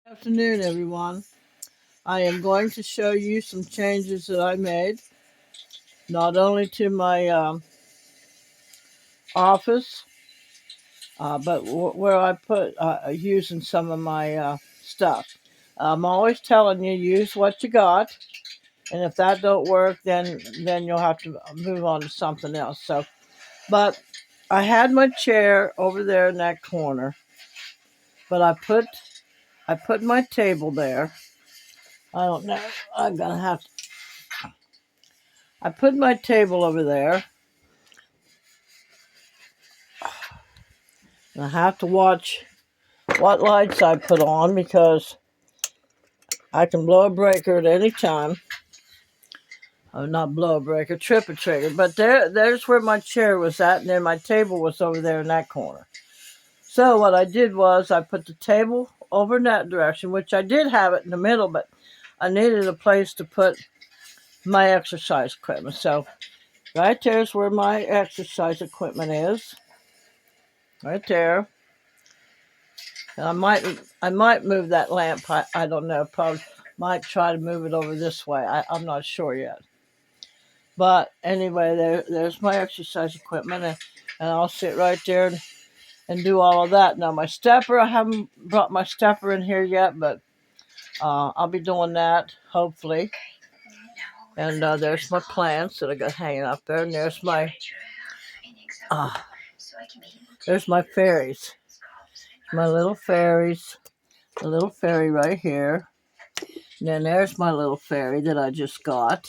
Good afternoon, everyone. I am going to show you some changes that I made, not only to my office, but where I put using some of my stuff. I'm always telling you, use what you got, and if that don't work, then you'll have to move on to something else. But I had my chair over there in that corner, but I put my table there. I don't know. I'm gonna have to. I put my table over there. And I have to watch what lights I put on because I can blow a breaker at any time. Oh, not blow a breaker, trip a trigger. But there's where my chair was at, and then my table was over there in that corner. So what I did was I put the table over in that direction, which I did have it in the middle, but I needed a place to put my exercise equipment. So right there's where my exercise equipment is. Right there. And I might move that lamp. I don't know. Probably might try to move it over this way. I'm not sure yet. But anyway, there's my exercise equipment, and I'll sit right there and do all of that. Now my stepper, I haven't brought my stepper in here yet, but I'll be doing that hopefully. And there's my plants that I got hanging up there, and uh, there's my fairies, my little fairies. A little fairy right here. And then there's my little fairy that I just got.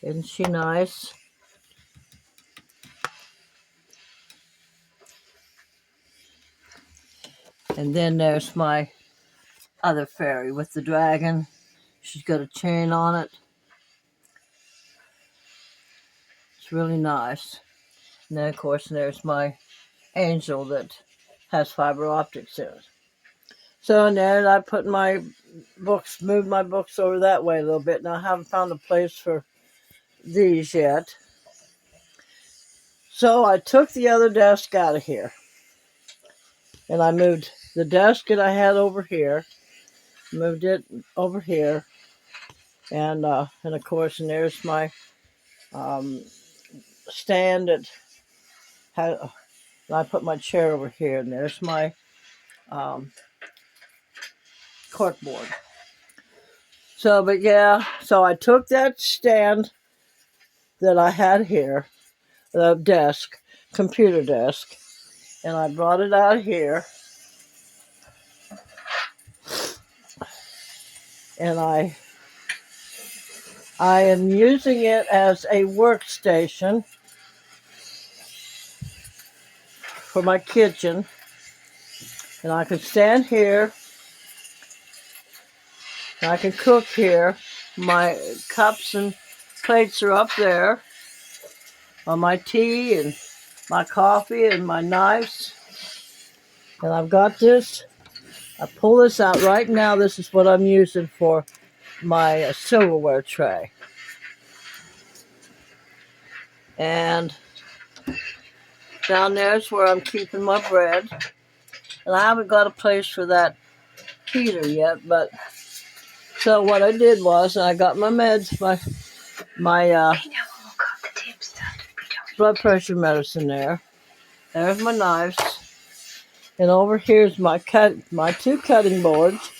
Isn't she nice? And then there's my other fairy with the dragon. She's got a chain on it. It's really nice. And then, of course, there's my angel that has fiber optics in it. So, and then I put my books, moved my books over that way a little bit. Now, I haven't found a place for these yet. So, I took the other desk out of here. And I moved the desk that I had over here, moved it over here. And of course, and there's my stand that had, I put my chair over here, and there's my corkboard. So, but yeah, so I took that stand that I had here, the desk, computer desk, and I brought it out here, and I am using it as a workstation for my kitchen, and I can stand here. I can cook here. My cups and plates are up there. On my tea and my coffee and my knives. And I've got this. I pull this out right now. This is what I'm using for my silverware tray. And down there's where I'm keeping my bread. And I haven't got a place for that heater yet, but so what I did was I got my meds, my blood pressure medicine there. There's my knives. And over here's my two cutting boards,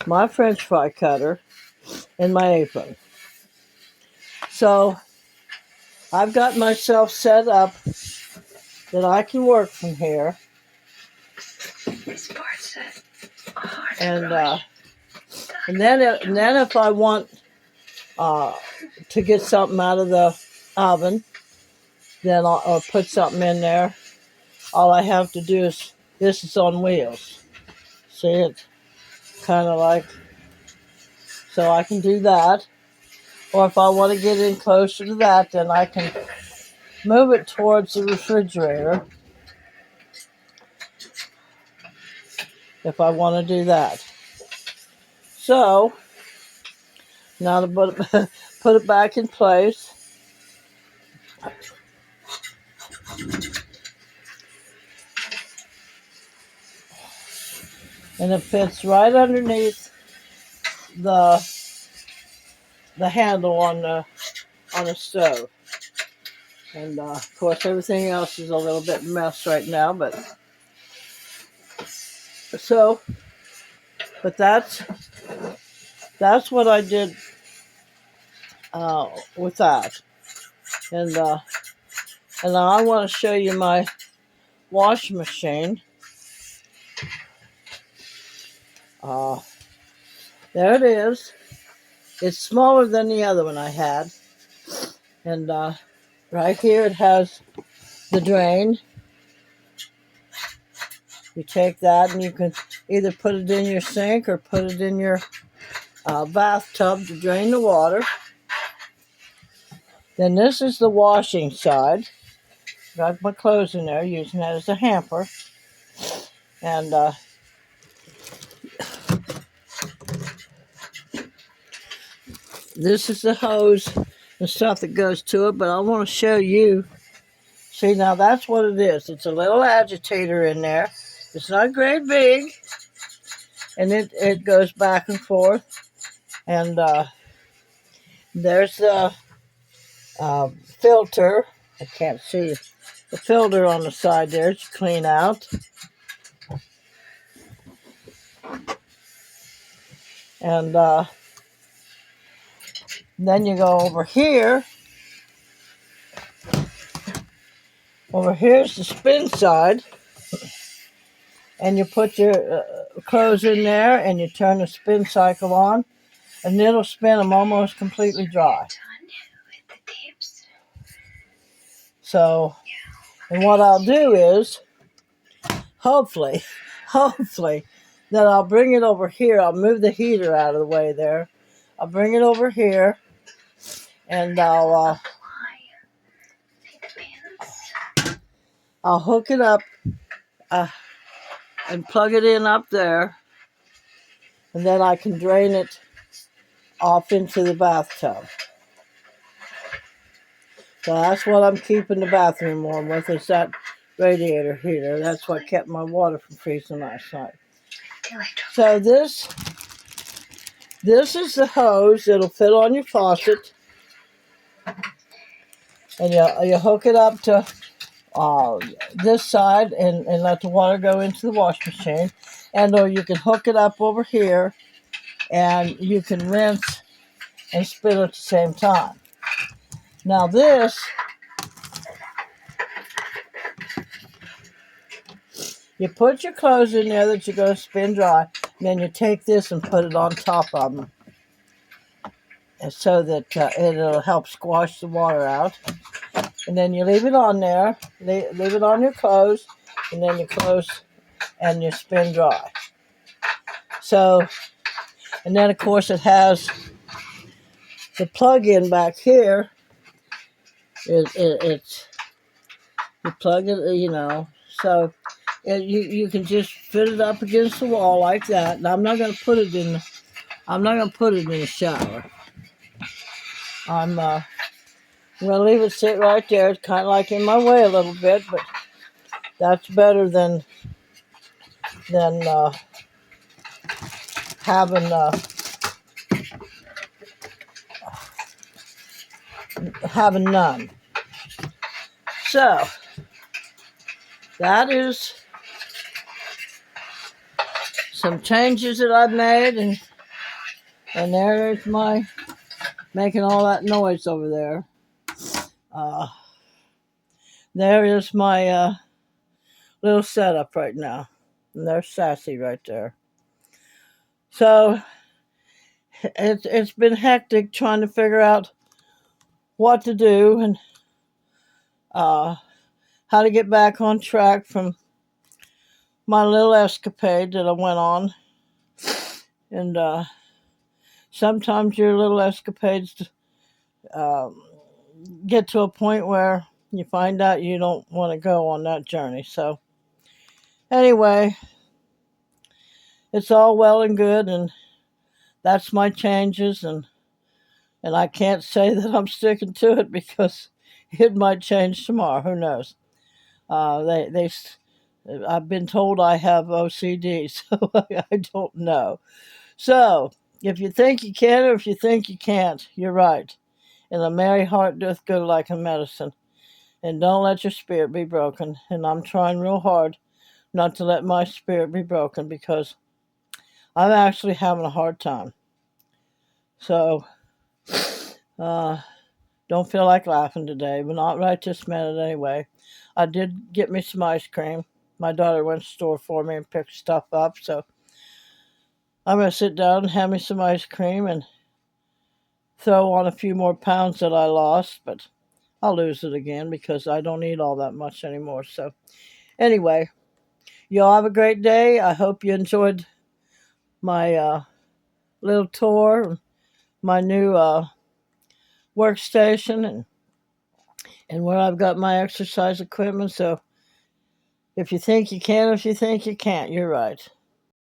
my French fry cutter, and my apron. So I've got myself set up that I can work from here. And then if I want to get something out of the oven, then I'll put something in there. All I have to do is, this is on wheels. See it? Kind of like, so I can do that. Or if I want to get in closer to that, then I can move it towards the refrigerator. If I want to do that. So, now to put it back in place. and it fits right underneath the handle on the stove. And of course, everything else is a little bit mess right now, but that's what I did with that. And now I want to show you my washing machine. There it is. It's smaller than the other one I had. And right here it has the drain. You take that and you can either put it in your sink or put it in your bathtub to drain the water. Then this is the washing side. Got my clothes in there, using that as a hamper. And this is the hose and stuff that goes to it, but I want to show you. See, now that's what it is. It's a little agitator in there. It's not great big, and it goes back and forth. And there's the filter. I can't see the filter on the side there to clean out. And then you go over here. Over here's the spin side. And you put your clothes in there and you turn the spin cycle on. And it'll spin them almost completely dry. So, and what I'll do is, hopefully, that I'll bring it over here. I'll move the heater out of the way there. I'll bring it over here, and I'll hook it up and plug it in up there, and then I can drain it off into the bathtub. So that's what I'm keeping the bathroom warm with, is that radiator heater. That's what kept my water from freezing last night. So this is the hose. It'll fit on your faucet. And you hook it up to this side and let the water go into the wash machine. And or you can hook it up over here and you can rinse and spin at the same time. Now this, you put your clothes in there that you're going to spin dry, and then you take this and put it on top of them, and so that it'll help squash the water out. And then you leave it on there, leave it on your clothes, and then you close and you spin dry. So, and then of course it has the plug-in back here. It's you plug it, you know, so you can just fit it up against the wall like that. And I'm not going to put it in the shower. I'm going to leave it sit right there. It's kind of like in my way a little bit, but that's better than having none. So that is some changes that I've made, and there's my making all that noise over there. There is my little setup right now, and there's Sassy right there. So it's been hectic trying to figure out what to do and how to get back on track from my little escapade that I went on. And sometimes your little escapades get to a point where you find out you don't want to go on that journey. So anyway, it's all well and good, and that's my changes, and I can't say that I'm sticking to it because it might change tomorrow. Who knows? I've been told I have OCD, so I don't know. So, if you think you can or if you think you can't, you're right. And a merry heart doth good like a medicine. And don't let your spirit be broken. And I'm trying real hard not to let my spirit be broken because I'm actually having a hard time. So, uh, don't feel like laughing today, but not right this minute anyway. I did get me some ice cream. My daughter went to the store for me and picked stuff up, so I'm going to sit down and have me some ice cream and throw on a few more pounds that I lost, but I'll lose it again because I don't eat all that much anymore. So, anyway, y'all have a great day. I hope you enjoyed my little tour, my new workstation, and where I've got my exercise equipment. So, if you think you can, if you think you can't, you're right.